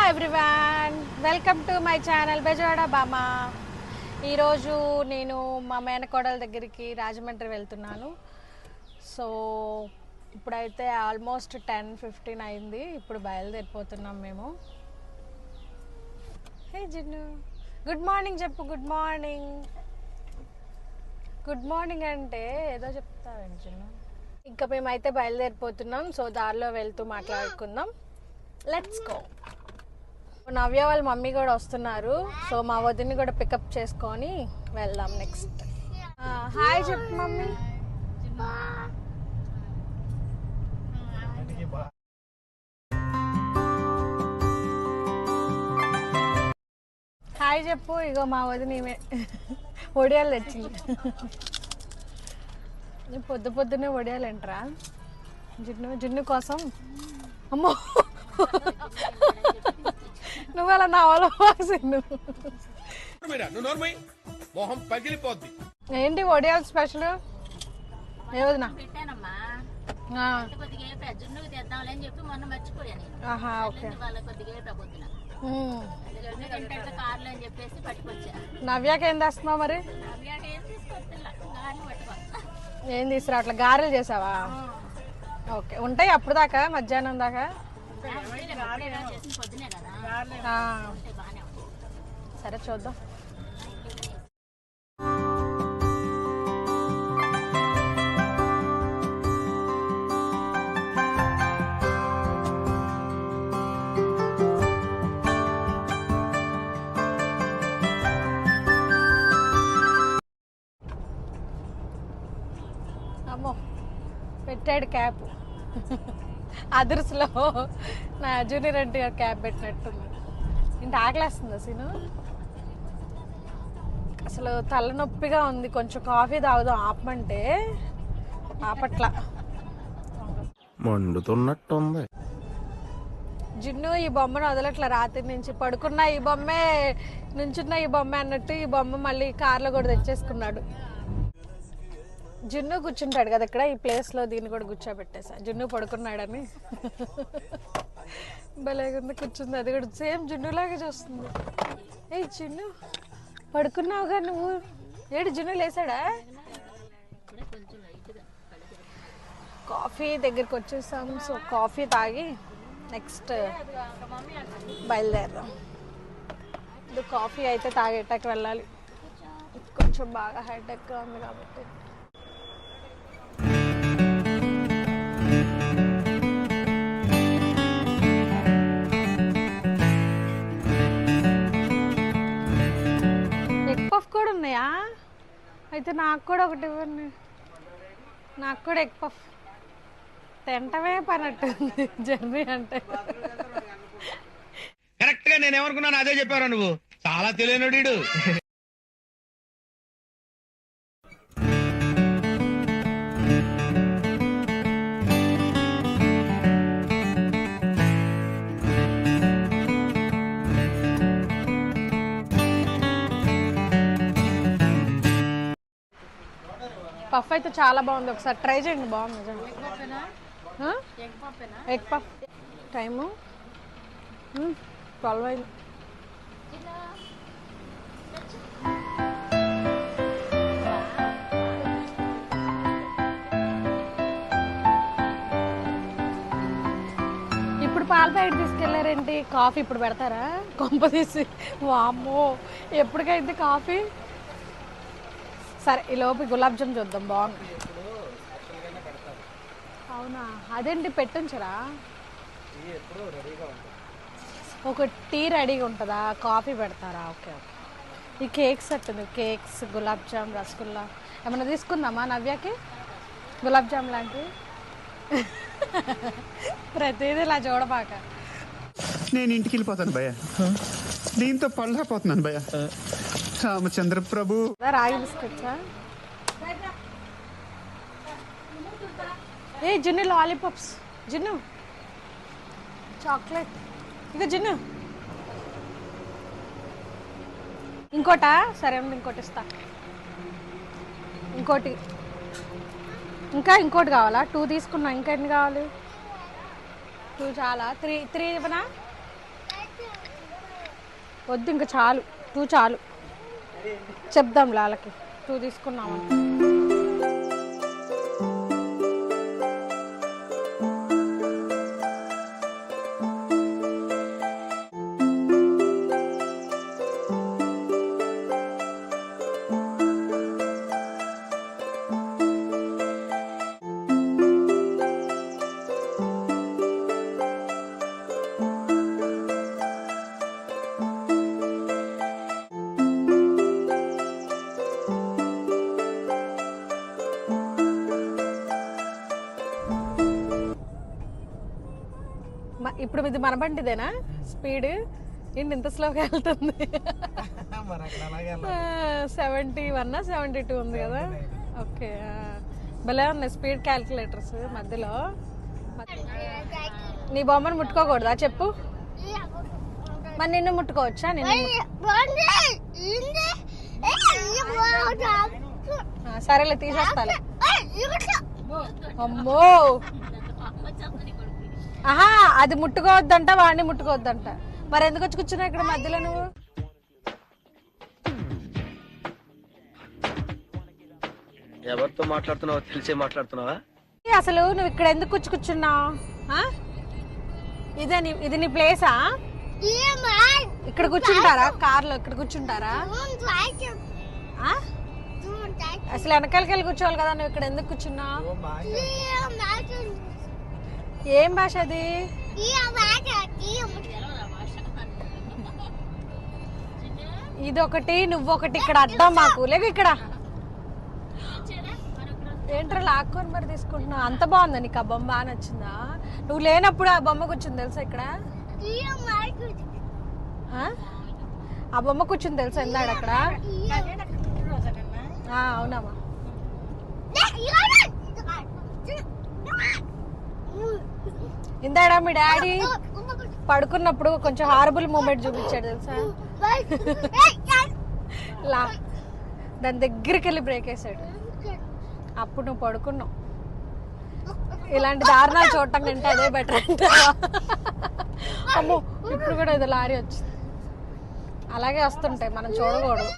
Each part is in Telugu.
Everyone, welcome to my channel Bezawada బామా. ఈరోజు నేను మా మేనకోడల దగ్గరికి రాజమండ్రి వెళ్తున్నాను. సో ఇప్పుడైతే ఆల్మోస్ట్ 10:15 అయింది. ఇప్పుడు బయలుదేరిపోతున్నాం మేము. హే జిన్ను, గుడ్ మార్నింగ్ చెప్పు. Good morning. గుడ్ మార్నింగ్ అంటే ఏదో చెప్తావేంటి జిన్ను? ఇంకా మేమైతే బయలుదేరిపోతున్నాం. సో దారిలో వెళ్తూ మాట్లాడుకుందాం. Let's go. నవ్య వాళ్ళ మమ్మీ కూడా వస్తున్నారు. సో మా వదిన్ని కూడా పికప్ చేసుకొని వెళ్దాం నెక్స్ట్. హాయ్ చెప్పు మమ్మీ. హాయ్ చెప్పు. ఇగో మా వదిని ఒడియాలు తెచ్చింది. పొద్దు పొద్దునే ఒడియాలు ఏంట్రా? జున్ను కోసం. అమ్మో, నువ్వు అలా నావలో ఏంటి ఒడియాలు స్పెషల్? ఏ వదినా? నవ్యాకి ఏం తెస్తున్నావు మరి? ఏం తీసుకురా? అట్లా గారెలు చేసావా? ఓకే, ఉంటాయి అప్పుడు దాకా, మధ్యాహ్నం దాకా. సరే చూద్దాం. అమ్మో, పెట్టాడు క్యాప్. అదర్స్లో నా జూనియర్ అంటే క్యాప్ పెట్టినట్టుంది. ఇంత ఆకలేస్తుందా సీను? అసలు తలనొప్పిగా ఉంది. కొంచెం కాఫీ తాగుదాం ఆపమంటే ఆపట్ల. మండుతున్నట్టుంది. జిన్ను ఈ బొమ్మను వదలట్ల. రాత్రి నుంచి పడుకున్న ఈ బొమ్మే, నుంచున్న ఈ బొమ్మ అన్నట్టు ఈ బొమ్మ మళ్ళీ కార్లో కూడా తెచ్చేసుకున్నాడు. జున్ను కూర్చుంటాడు కదా ఇక్కడ ఈ ప్లేస్లో, దీన్ని కూడా కూర్చోబెట్టేసా. జున్ను పడుకున్నాడని. భలేగుంది, కూర్చుంది. అది కూడా సేమ్ జున్నులాగే చూస్తుంది. ఏ జున్ను, పడుకున్నావుగా నువ్వు? ఏడు జున్ను లేసాడా? కాఫీ దగ్గరికి వచ్చేసాం. సో కాఫీ తాగి నెక్స్ట్ బయలుదేరదాం. ఇది కాఫీ అయితే తాగేటాకి వెళ్ళాలి. కొంచెం బాగా హెడేక్గా ఉంది కాబట్టి. ఎగ్ పఫ్ కూడా ఉన్నాయా? అయితే నాకు కూడా ఒకటి ఇవ్వండి. నాకు కూడా ఎగ్ పఫ్. తింటమే పనట్టుంది జర్నీ అంటే. కరెక్ట్ గా నేనేమనుకున్నాను అదే చెప్పారా నువ్వు? చాలా తెలియనుడు. పఫ్ అయితే చాలా బాగుంది, ఒకసారి ట్రై చేయండి. బాగుంది ఎగ్ పఫ్. టైము 12 అయింది. ఇప్పుడు పాల ప్యాకెట్ తీసుకెళ్లారేంటి? కాఫీ ఇప్పుడు పెడతారా? కొంప తీసి. వామ్మో, ఎప్పటికైంది కాఫీ? సరే, ఈ లోపు గులాబ్ జామ్ చూద్దాం. బాగుంది. అవునా? అదేంటి పెట్టించరా? ఒక టీ రెడీగా ఉంటుందా? కాఫీ పెడతారా? Okay okay. ఈ కేక్స్ అట్టుంది. కేక్స్, గులాబ్ జామ్, రసగుల్లా ఏమన్నా తీసుకుందామా నవ్యాకి? గులాబ్ జామ్ లాంటివి. ప్రతిదీ ఇలా చూడబాక. నేను ఇంటికి వెళ్ళిపోతాను భయ్య. దీంతో పళ్ళపోతున్నాను భయ్య. రామచంద్ర ప్రభు. రాగి బిస్కెట్సా? ఏ జున్ను లాలీపాప్స్. జున్ను చాక్లెట్. ఇక జున్ను ఇంకోటా? సరే ఉంది, ఇంకోటి ఇస్తా. ఇంకోటి ఇంకోటి కావాలా? 2 తీసుకున్నా. ఇంకా ఎన్ని కావాలి? 2 చాలా. 3 ఇవ్వనా? వద్దు ఇంకా చాలు 2 చాలు చెప్దాం లాలకి 2 తీసుకున్నాము. ఇప్పుడు ఇది మన బండిదేనా స్పీడ్ ఏంటి ఇంత స్లోగా వెళ్తుంది? 71 72 ఉంది కదా. ఓకే భలే ఉన్నాయి స్పీడ్ క్యాల్కులేటర్స్. మధ్యలో నీ బొమ్మను ముట్టుకోకూడదా చెప్పు? మరి నిన్ను ముట్టుకోవచ్చా? సరేలే తీసేస్తాలే. అమ్మో ఆహా అది ముట్టుకోవద్దంట వాడిని ముట్టుకోవద్దంట. మరి ఎందుకు వచ్చి కూర్చున్నావు ఇక్కడ మధ్యలో నువ్వు? ఎవరితో మాట్లాడుతున్నావో తెలిసే మాట్లాడుతున్నావా? అసలు నువ్వు ఇక్కడ ఎందుకు వచ్చి కూర్చున్నావు? ఇది నీ ప్లేసా? ఇక్కడ కూర్చుంటారా? కార్లో ఇక్కడ కూర్చుంటారా? అసలు వెనకాలకి వెళ్ళి కూర్చోవాలి కదా. నువ్వు ఇక్కడ ఎందుకు కూర్చున్నావు? ఏం భాష అది? ఇదొకటి నువ్వొకటి ఇక్కడ అడ్డం మాకు లేక ఇక్కడ ఏంట్రా లాక్కొని మరి తీసుకుంటున్నావు? అంత బాగుందా నీకు? ఆ బొమ్మ బాగా నచ్చిందా? నువ్వు లేనప్పుడు ఆ బొమ్మ కూర్చుంది తెలుసా ఇక్కడ? ఆ బొమ్మ కూర్చుంది తెలుసా ఇందాడు అక్కడ? అవునమ్మా. ఇందాడా మీ డాడీ పడుకున్నప్పుడు కొంచెం హారబుల్ మూమెంట్ చూపించాడు తెలుసా? దాని దగ్గరికి వెళ్ళి బ్రేక్ వేసాడు. అప్పుడు నువ్వు పడుకున్నావు. ఇలాంటి దారుణాలు చూడటం కంటే అదే బెటర్ అంటావా? అమ్మో ఇప్పుడు కూడా ఏదో లారీ వచ్చింది. అలాగే వస్తుంటాయి, మనం చూడకూడదు.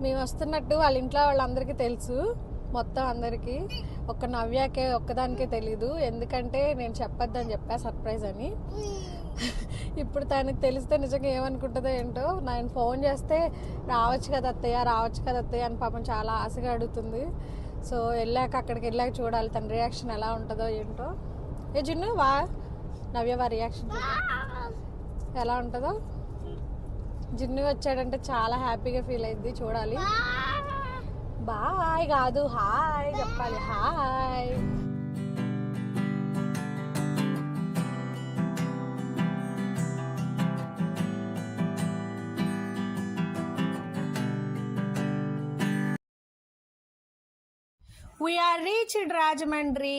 మేము వస్తున్నట్టు వాళ్ళ ఇంట్లో వాళ్ళందరికీ తెలుసు, మొత్తం అందరికీ. ఒక్క నవ్యాకే ఒక్కదానికే తెలీదు. ఎందుకంటే నేను చెప్పొద్దని చెప్పా సర్ప్రైజ్ అని. ఇప్పుడు తనకి తెలిస్తే నిజంగా ఏమనుకుంటుందో ఏంటో. నేను ఫోన్ చేస్తే రావచ్చు కదా అత్తయ్య రావచ్చు కదా అత్తయ్య అని పాపం చాలా ఆశగా అడుగుతుంది. సో అక్కడికి వెళ్ళాక చూడాలి తన రియాక్షన్ ఎలా ఉంటుందో ఏంటో. ఏ జిన్ను వా నవ్య వా రియాక్షన్ ఎలా ఉంటుందో. జిన్ను వచ్చాడంటే చాలా హ్యాపీగా ఫీల్ అయింది, చూడాలి. బాయ్ కాదు హాయ్ చెప్పాలి. Hi. We are reached Rajahmundry.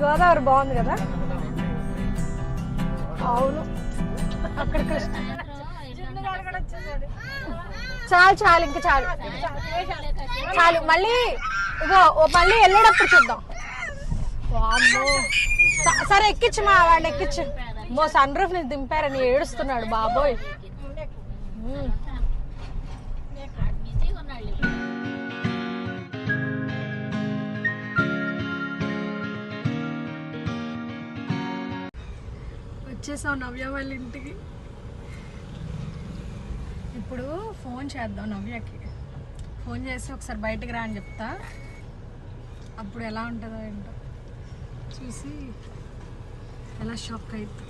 Godavari బాగుంది కదా. అవును అక్కడ చాలు చాలు ఇంకా చాలు చాలు. మళ్ళీ ఇగో మళ్ళీ వెళ్ళేటప్పుడు చూద్దాం. సరే ఎక్కించు మా వాడిని ఎక్కించు. సన్ రూఫ్ ని దింపారని ఏడుస్తున్నాడు బాబోయ్. వచ్చేసాం నవ్య వాళ్ళ ఇంటికి. ఇప్పుడు ఫోన్ చేద్దాం నవ్యకి. ఫోన్ చేసి ఒకసారి బయటికి రా అని చెప్తా. అప్పుడు ఎలా ఉంటుందో ఏంటో చూసి ఎలా షాక్ అవుతుంది.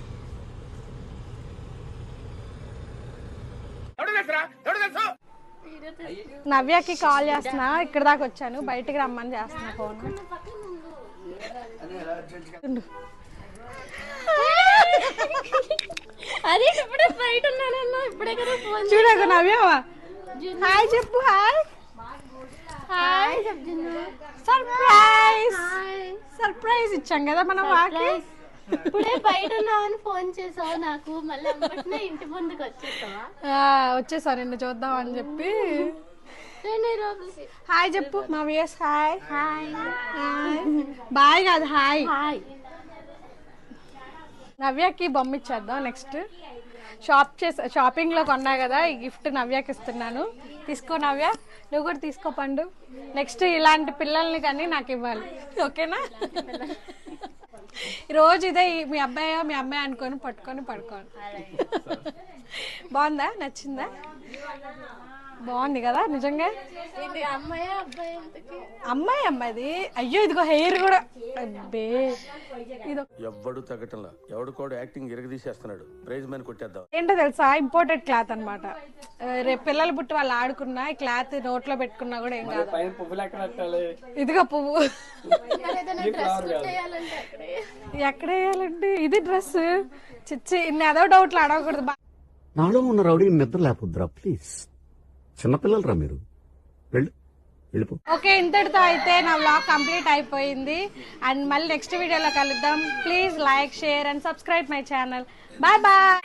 నవ్యకి కాల్ చేస్తున్నా, ఇక్కడ దాకా వచ్చాను, బయటికి రమ్మని చేస్తున్నా ఫోన్. అదే ఇప్పుడే బయట ఉన్నానన్నా, ఇప్పుడే కదా ఫోన్ చూడకు నవ్యవా. హాయ్ చెప్పు. హాయ్ హాయ్ చెప్తున్నా. సర్ప్రైజ్ సర్ప్రైజ్ ఇచ్చాం కదా మనం వాకి. ఇప్పుడే బయట ఉన్నావని ఫోన్ చేసావు నాకు, మళ్ళీ అమ్మటినే ఇంటి ముందుకు వచ్చేసావా? వచ్చేసా నిన్ను చూద్దాం అని చెప్పి. లోపలికి హాయ్ చెప్పు మా viewers. Hi hi hi. Bye కాదు హాయ్. హాయ్. నవ్యకి బొమ్మ ఇచ్చేద్దాం నెక్స్ట్. షాపింగ్ లో కొన్నా కదా, ఈ గిఫ్ట్ నవ్యకి ఇస్తున్నాను. తీసుకో నవ్య, నువ్వు కూడా తీసుకో పండు. నెక్స్ట్ ఇలాంటి పిల్లల్ని కానీ నాకు ఇవ్వాలి, ఓకేనా? రోజు ఇదే మీ అమ్మాయి అనుకొని పట్టుకొని పడుకోండి. బాగుందా? నచ్చిందా? బాగుంది కదా నిజంగా. ఇది అమ్మాయి అబ్బాయి ఎంతకి? అమ్మాయి అమ్మాయిది. అయ్యో ఇదిగో హెయిర్ కూడా. అబ్బే ఇది ఎవ్వడు తగ్గటంలా, ఎవడు కూడా యాక్టింగ్ ఇరగదీసేస్తున్నాడు. ప్రైజ్ మ్యాన్ కొట్టేద్దాం. ఏంటో తెలుసా, ఇంపోర్టెడ్ క్లాత్ అనమాట. రేపు పిల్లలు పుట్టి వాళ్ళు ఆడుకున్నా ఈ క్లాత్ నోట్లో పెట్టుకున్నా కూడా ఏం కాదు. ఇదిగో పువ్వు. ఎక్కడ వేయాలంటే ఇది డ్రెస్ చిచ్చి. ఇన్ని అదో డౌట్లు అడగకూడదు. నాలో ఉన్న రౌడీ నిద్ర లేకపోద్దురా ప్లీజ్. చిన్నపిల్లలరా మీరు, వెళ్ళిపో. ఓకే, ఇంతటితో అయితే నా వ్లాగ్ కంప్లీట్ అయిపోయింది. అండ్ మళ్ళీ నెక్స్ట్ వీడియోలో కలుద్దాం. Please like, share and subscribe my channel. Bye bye.